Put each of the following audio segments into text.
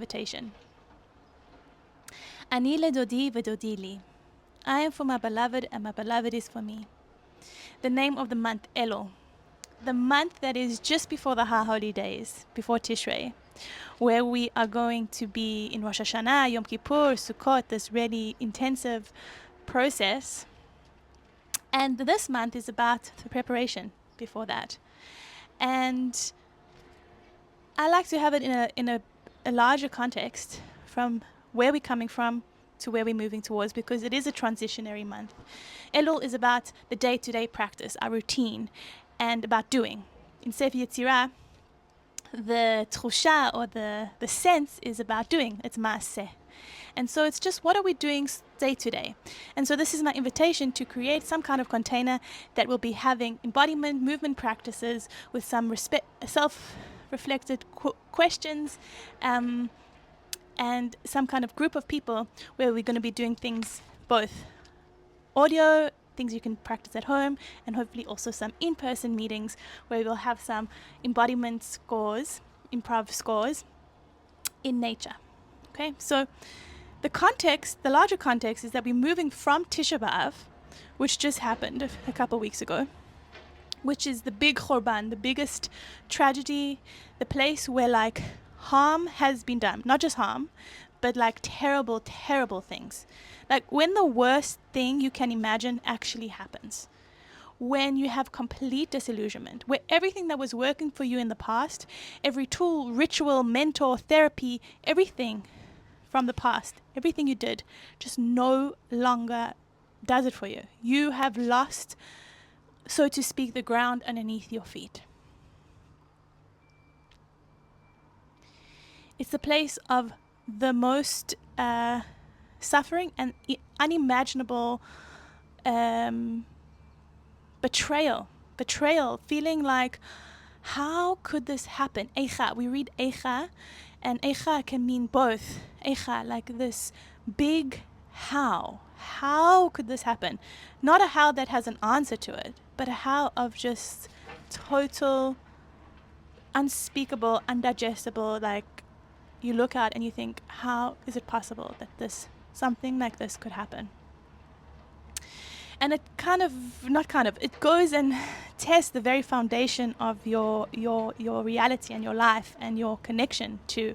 invitation. Ani ledodi v'dodi li. I am for my beloved and my beloved is for me. The name of the month, Elul. The month that is just before the high holy days, before Tishrei, where we are going to be in Rosh Hashana, Yom Kippur, Sukkot, this really intensive process. And this month is about the preparation before that. And I like to have it in a larger context from where we're coming from to where we're moving towards, because it is a transitionary month. Elul is about the day-to-day practice, our routine, and about doing. In Sefer Yetzirah, the tchusha, or the sense, is about doing. It's maaseh. And so it's just, what are we doing day to day? And so this is my invitation to create some kind of container that will be having embodiment, movement practices with some self-reflected questions, and some kind of group of people where we're going to be doing things, both audio, things you can practice at home, and hopefully also some in-person meetings where we'll have some embodiment scores, improv scores in nature. Okay, so the context, the larger context, is that we're moving from Tisha B'Av, which just happened a couple of weeks ago, which is the big Chorban, the biggest tragedy, the place where like harm has been done. Not just harm, but like terrible, terrible things. Like when the worst thing you can imagine actually happens. When you have complete disillusionment, where everything that was working for you in the past, every tool, ritual, mentor, therapy, everything from the past, everything you did just no longer does it for you. You have lost, so to speak, the ground underneath your feet. It's the place of the most suffering and unimaginable betrayal, feeling like, how could this happen? Eicha, we read Eicha, and Eicha can mean both. Eicha, like this big how. How could this happen? Not a how that has an answer to it, but a how of just total, unspeakable, undigestible, like you look out and you think, how is it possible that something like this could happen? And it it goes and tests the very foundation of your reality and your life and your connection to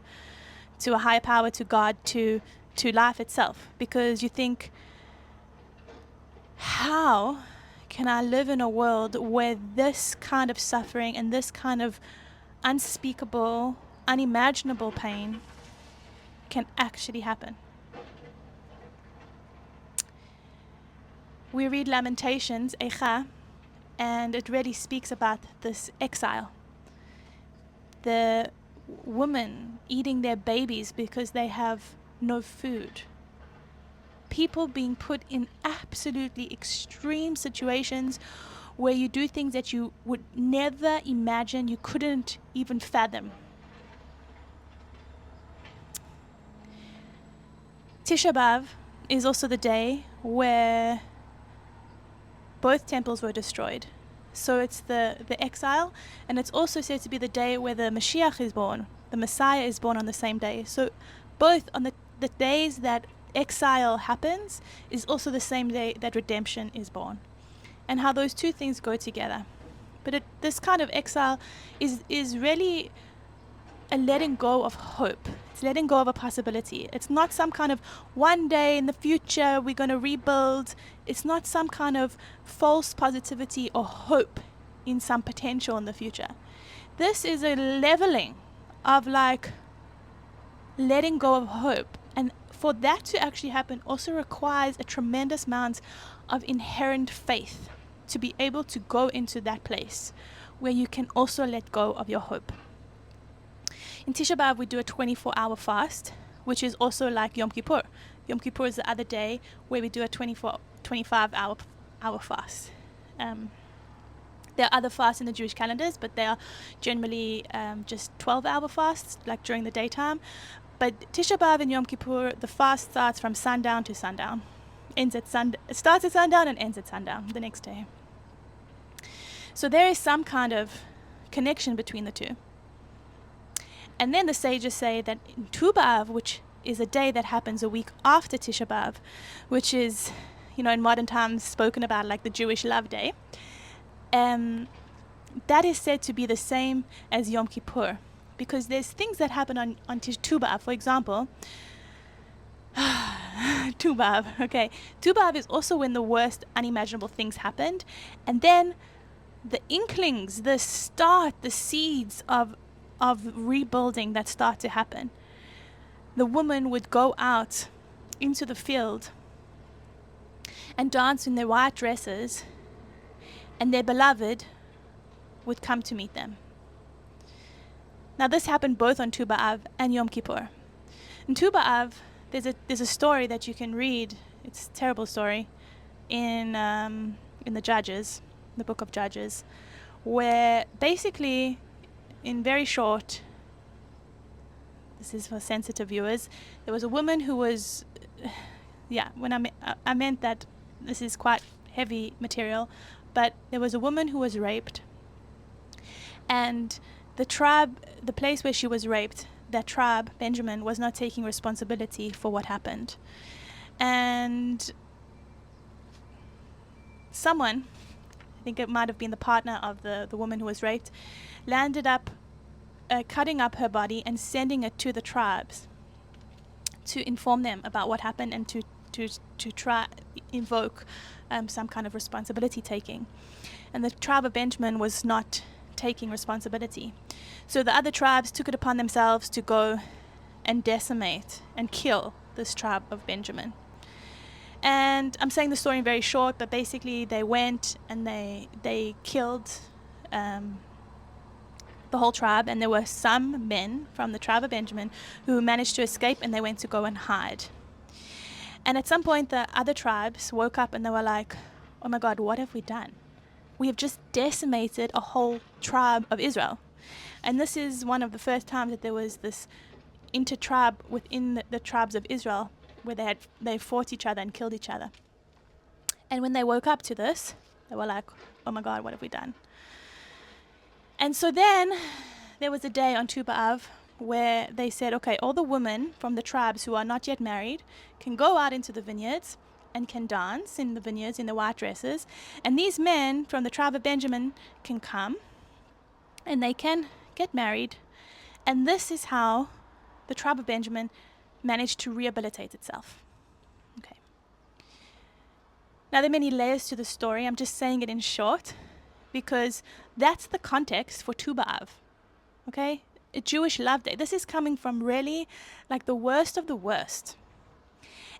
a higher power, to God, to life itself. Because you think, how can I live in a world where this kind of suffering and this kind of unspeakable, unimaginable pain can actually happen? We read Lamentations, Eicha, and it really speaks about this exile. The women eating their babies because they have no food. People being put in absolutely extreme situations where you do things that you would never imagine, you couldn't even fathom. Tisha B'Av is also the day where both temples were destroyed. So it's the exile, and it's also said to be the day where the Mashiach is born. The Messiah is born on the same day. So both on the days that exile happens is also the same day that redemption is born. And how those two things go together. But this kind of exile is really a letting go of hope. It's letting go of a possibility. It's not some kind of one day in the future we're going to rebuild. It's not some kind of false positivity or hope in some potential in the future. This is a leveling of like letting go of hope. And for that to actually happen also requires a tremendous amount of inherent faith to be able to go into that place where you can also let go of your hope. In Tisha B'Av, we do a 24-hour fast, which is also like Yom Kippur. Yom Kippur is the other day where we do a 25-hour fast. There are other fasts in the Jewish calendars, but they are generally just 12-hour fasts, like during the daytime. But Tisha B'Av and Yom Kippur, the fast starts from sundown to sundown. It starts at sundown and ends at sundown the next day. So there is some kind of connection between the two. And then the sages say that in Tu B'Av, which is a day that happens a week after Tisha B'Av, which is, in modern times spoken about like the Jewish Love Day, that is said to be the same as Yom Kippur, because there's things that happen on Tu B'Av. For example, Tu B'Av, okay. Tu B'Av is also when the worst unimaginable things happened, and then the inklings, the seeds of rebuilding that start to happen. The woman would go out into the field and dance in their white dresses, and their beloved would come to meet them. Now this happened both on Tu B'Av and Yom Kippur. In Tu B'Av, there's a story that you can read. It's a terrible story in the Judges, the book of Judges, where basically, in very short, this is for sensitive viewers, there was a woman who was, when I meant that this is quite heavy material, but there was a woman who was raped, and the place where she was raped, that tribe, Benjamin, was not taking responsibility for what happened. And someone, I think it might have been the partner of the woman who was raped, landed up cutting up her body and sending it to the tribes to inform them about what happened and to try invoke some kind of responsibility taking. And the tribe of Benjamin was not taking responsibility. So the other tribes took it upon themselves to go and decimate and kill this tribe of Benjamin. And I'm saying the story in very short, but basically they went and they killed the whole tribe, and there were some men from the tribe of Benjamin who managed to escape, and they went to go and hide. And at some point the other tribes woke up and they were like, oh my God, what have we done? We have just decimated a whole tribe of Israel. And this is one of the first times that there was this inter-tribe within the tribes of Israel where they fought each other and killed each other. And when they woke up to this, they were like, oh my God, what have we done? And so then there was a day on Tu B'Av where they said, okay, all the women from the tribes who are not yet married can go out into the vineyards and can dance in the vineyards in the white dresses. And these men from the tribe of Benjamin can come and they can get married. And this is how the tribe of Benjamin managed to rehabilitate itself. Okay. Now there are many layers to the story. I'm just saying it in short because that's the context for Tu B'Av. Okay? A Jewish love day. This is coming from really like the worst of the worst.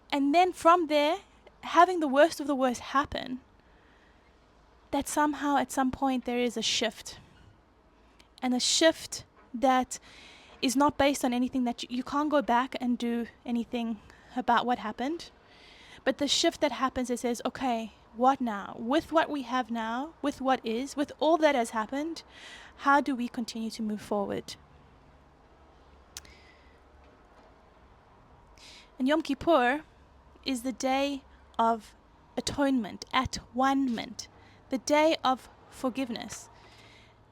And then from there, having the worst of the worst happen, that somehow at some point there is a shift. And a shift that is not based on anything that you can't go back and do anything about what happened. But the shift that happens, it says, okay, what now? With what we have now, with what is, with all that has happened, how do we continue to move forward? And Yom Kippur is the day of atonement, at-one-ment, the day of forgiveness.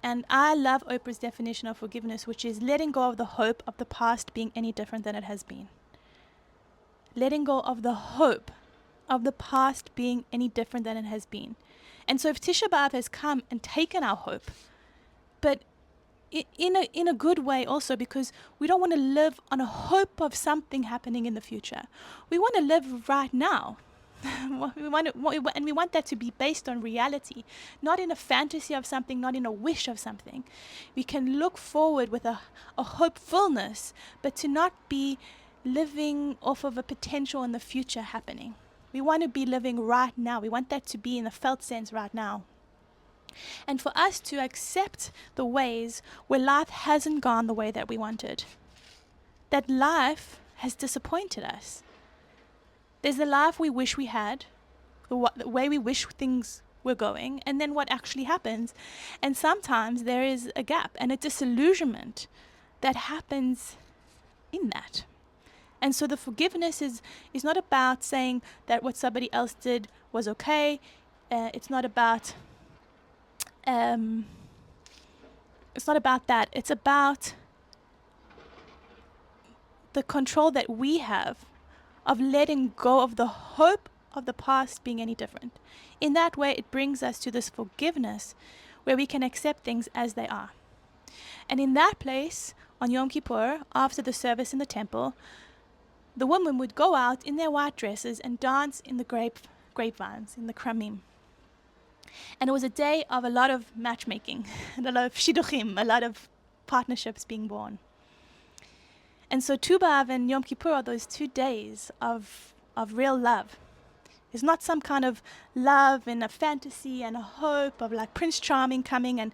And I love Oprah's definition of forgiveness, which is letting go of the hope of the past being any different than it has been. Letting go of the hope of the past being any different than it has been. And so if Tisha B'Av has come and taken our hope, but in a good way also, because we don't want to live on a hope of something happening in the future. We want to live right now. we want that to be based on reality, not in a fantasy of something, not in a wish of something. We can look forward with a hopefulness, but to not be living off of a potential in the future happening. We want to be living right now. We want that to be in a felt sense right now. And for us to accept the ways where life hasn't gone the way that we wanted. That life has disappointed us. There's the life we wish we had, the way we wish things were going, and then what actually happens. And sometimes there is a gap and a disillusionment that happens in that. And so the forgiveness is not about saying that what somebody else did was okay. It's not about that. It's about the control that we have of letting go of the hope of the past being any different. In that way, it brings us to this forgiveness where we can accept things as they are. And in that place, on Yom Kippur, after the service in the temple, the women would go out in their white dresses and dance in the grapevines, in the kramim. And it was a day of a lot of matchmaking, and a lot of shidduchim, a lot of partnerships being born. And so Tu B'Av and Yom Kippur are those 2 days of real love. It's not some kind of love and a fantasy and a hope of like Prince Charming coming and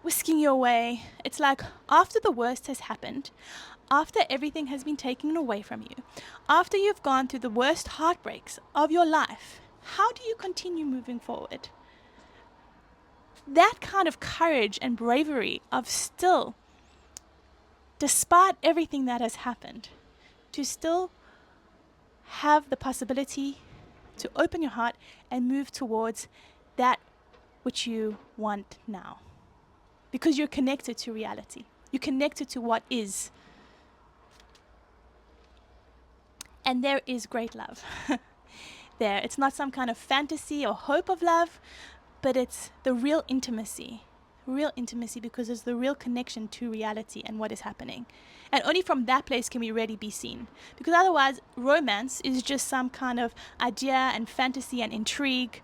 whisking you away. It's like after the worst has happened, after everything has been taken away from you, after you've gone through the worst heartbreaks of your life, how do you continue moving forward? That kind of courage and bravery of still, despite everything that has happened, to still have the possibility to open your heart and move towards that which you want now. Because you're connected to reality. You're connected to what is. And there is great love there. It's not some kind of fantasy or hope of love, but it's the real intimacy because it's the real connection to reality and what is happening. And only from that place can we really be seen. Because otherwise, romance is just some kind of idea and fantasy and intrigue.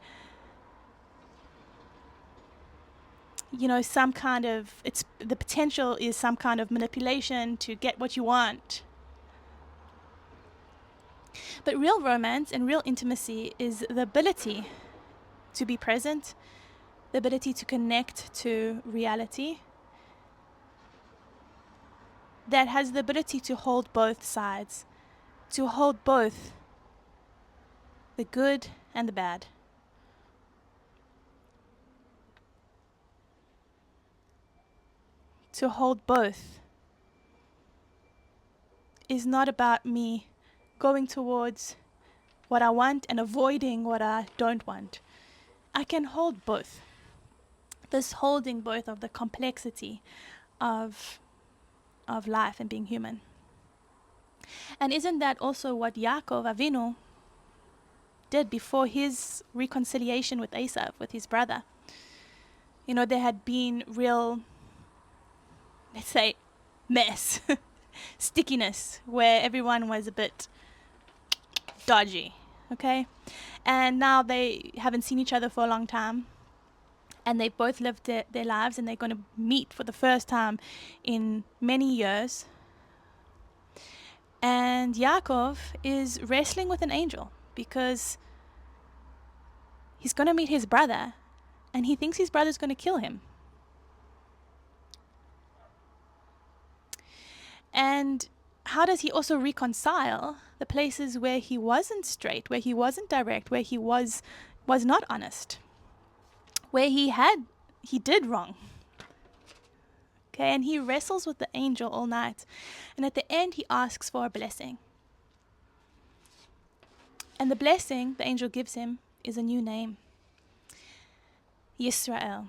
You know, the potential is some kind of manipulation to get what you want. But real romance and real intimacy is the ability to be present, the ability to connect to reality, that has the ability to hold both sides, to hold both the good and the bad. To hold both is not about me going towards what I want and avoiding what I don't want. I can hold both. This holding both of the complexity of life and being human. And isn't that also what Yaakov Avinu did before his reconciliation with Esau, with his brother? You know, there had been real, let's say, mess, stickiness, where everyone was a bit dodgy, okay? And now they haven't seen each other for a long time, and they both lived their lives, and they're going to meet for the first time in many years. And Yaakov is wrestling with an angel because he's going to meet his brother, and he thinks his brother's going to kill him. And how does he also reconcile the places where he wasn't straight, where he wasn't direct, where he was not honest, where he did wrong? Okay, and he wrestles with the angel all night. And at the end, he asks for a blessing. And the blessing the angel gives him is a new name. Yisrael,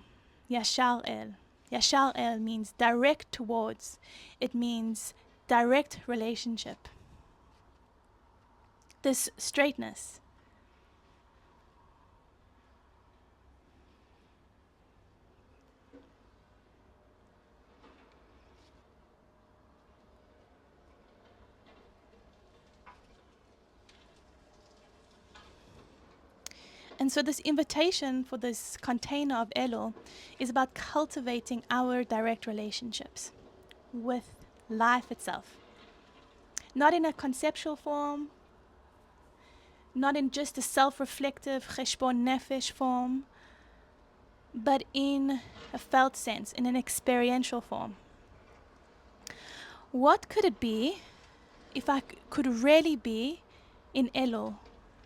Yashar El. Yashar El means direct towards. It means direct relationship. This straightness. And so this invitation for this container of Elul is about cultivating our direct relationships with life itself. Not in a conceptual form, not in just a self-reflective cheshbon nefesh form, but in a felt sense, in an experiential form. What could it be if I could really be in Elul?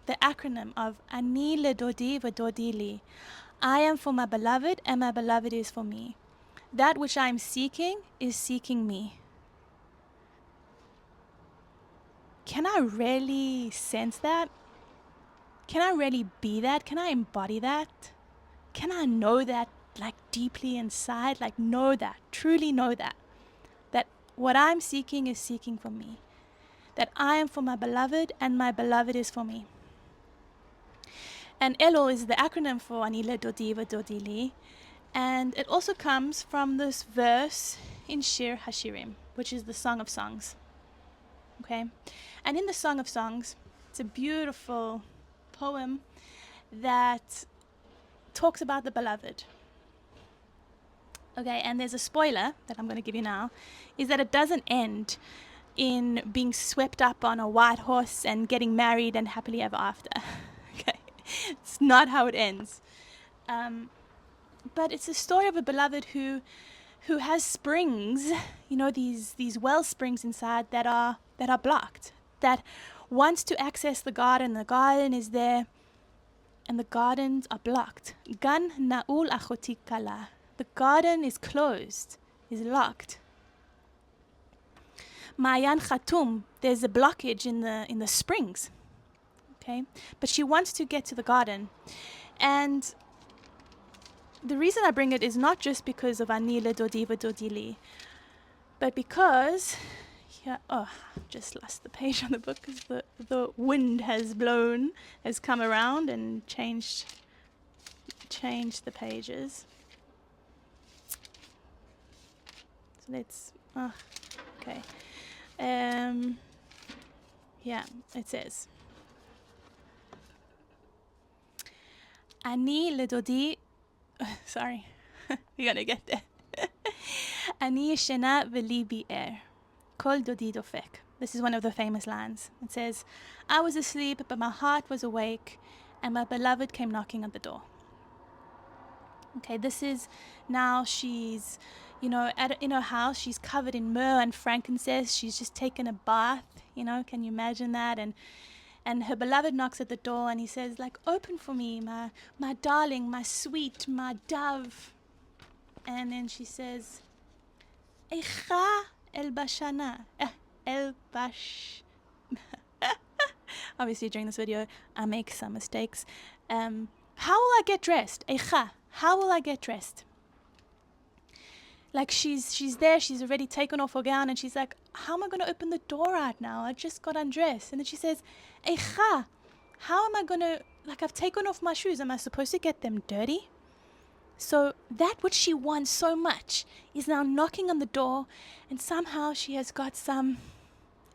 The acronym of Ani ledodi v'dodi li. I am for my beloved and my beloved is for me. That which I am seeking is seeking me. Can I really sense that? Can I really be that? Can I embody that? Can I know that like deeply inside? Like know that, truly know that. That what I'm seeking is seeking for me. that I am for my beloved and my beloved is for me. And Elul is the acronym for Ani leDodi v'Dodi li, and it also comes from this verse in Shir Hashirim, which is the Song of Songs. Okay, and in the Song of Songs, it's a beautiful poem that talks about the beloved. Okay, and there's a spoiler that I'm going to give you now, is that it doesn't end in being swept up on a white horse and getting married and happily ever after. Okay, it's not how it ends. But it's a story of a beloved who has springs, you know, these well springs inside that are blocked, that wants to access the garden. The garden is there, and the gardens are blocked. Gan na'ul achoti kala. The garden is closed, is locked. Ma'ayan chatum. There's a blockage in the springs. Okay, but she wants to get to the garden, and the reason I bring it is not just because of Ani leDodi v'Dodi li, but because just lost the page on the book because the wind has come around and changed the pages. So let's okay. Yeah, it says Ani leDodi. Sorry, we're gonna get there. Ani yeshena v'li bi'er, kol dodi dofek. This is one of the famous lines. It says, I was asleep, but my heart was awake, and my beloved came knocking at the door. Okay, this is now she's, in her house, she's covered in myrrh and frankincense. She's just taken a bath, can you imagine that? And her beloved knocks at the door and he says, like, open for me, my darling, my sweet, my dove. And then she says, Eicha el bashana. Obviously, during this video, I make some mistakes. How will I get dressed? Eicha, how will I get dressed? Like she's there, she's already taken off her gown, and she's like, how am I going to open the door right now? I just got undressed. And then she says, Eicha, how am I going to, I've taken off my shoes. Am I supposed to get them dirty? So that which she wants so much is now knocking on the door, and somehow she has got some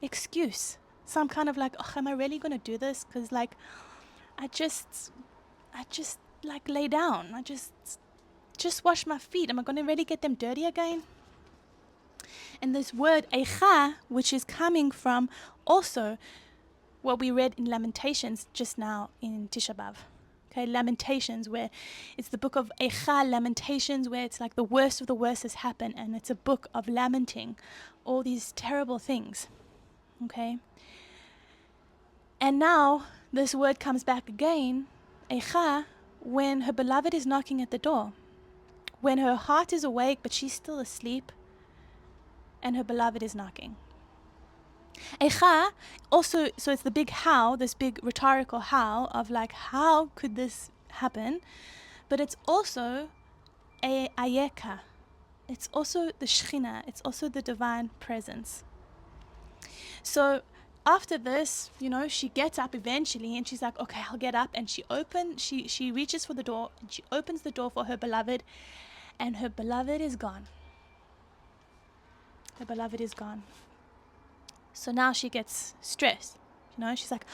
excuse. Some kind of am I really going to do this? Because I just lay down. I just wash my feet. Am I going to really get them dirty again? And this word Eicha, which is coming from also what we read in Lamentations just now in Tisha B'Av. Okay, Lamentations, where it's the book of Eicha, Lamentations, where it's like the worst of the worst has happened, and it's a book of lamenting all these terrible things. Okay? And now this word comes back again, Eicha, when her beloved is knocking at the door. When her heart is awake, but she's still asleep, and her beloved is knocking. Eicha, also, so it's the big how, this big rhetorical how of how could this happen? But it's also a Eicha. It's also the Shechina. It's also the divine presence. So after this, she gets up eventually, and she's like, okay, I'll get up. And she reaches for the door, and she opens the door for her beloved, and her beloved is gone. Her beloved is gone. So now she gets stressed. She's like,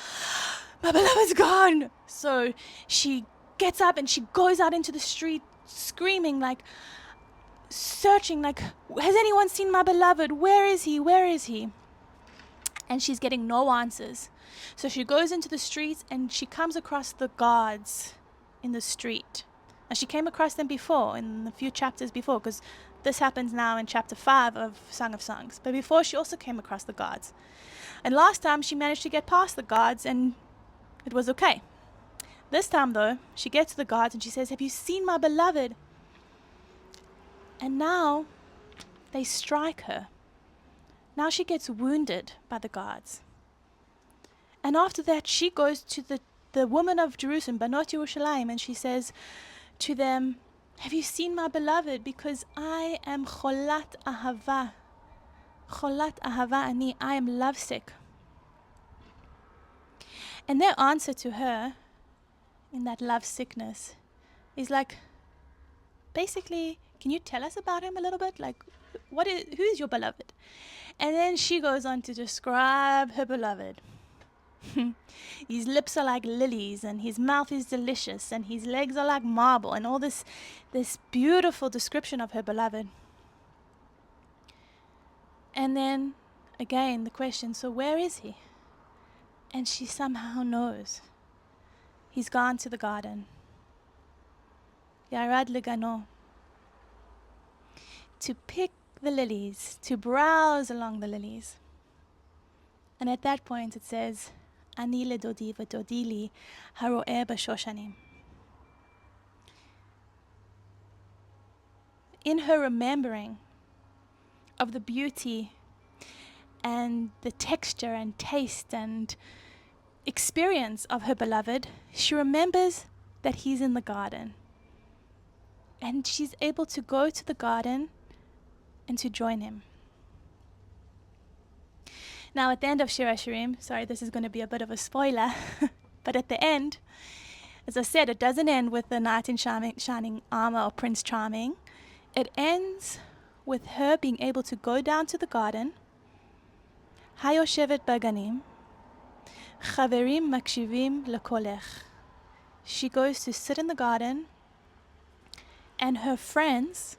my beloved's gone. So she gets up and she goes out into the street screaming, searching, has anyone seen my beloved? Where is he? Where is he? And she's getting no answers. So she goes into the streets and she comes across the guards in the street. And she came across them before, in a few chapters before, because this happens now in chapter 5 of Song of Songs. But before, she also came across the guards. And last time, she managed to get past the guards, and it was okay. This time, though, she gets to the guards, and she says, have you seen my beloved? And now, they strike her. Now she gets wounded by the guards. And after that, she goes to the woman of Jerusalem, Banot Yerushalayim, and she says to them, have you seen my beloved? Because I am cholat ahava. Cholat ahava ani. I am lovesick. And their answer to her in that love sickness is like, basically, can you tell us about him a little bit? Like, who is your beloved? And then she goes on to describe her beloved. His lips are like lilies, and his mouth is delicious, and his legs are like marble, and all this beautiful description of her beloved. And then again the question, so where is he? And she somehow knows. He's gone to the garden. Yarad legano. To pick the lilies, to browse along the lilies. And at that point it says, Ani ledodi v'dodi li haro'eh b'shoshanim. In her remembering of the beauty and the texture and taste and experience of her beloved, she remembers that he's in the garden. And she's able to go to the garden and to join him. Now at the end of Shir HaShirim, sorry, this is going to be a bit of a spoiler, but at the end, as I said, it doesn't end with the knight in shining armor or Prince Charming. It ends with her being able to go down to the garden. Hayoshevet baganim, chaverim makshivim lekolech. She goes to sit in the garden, and her friends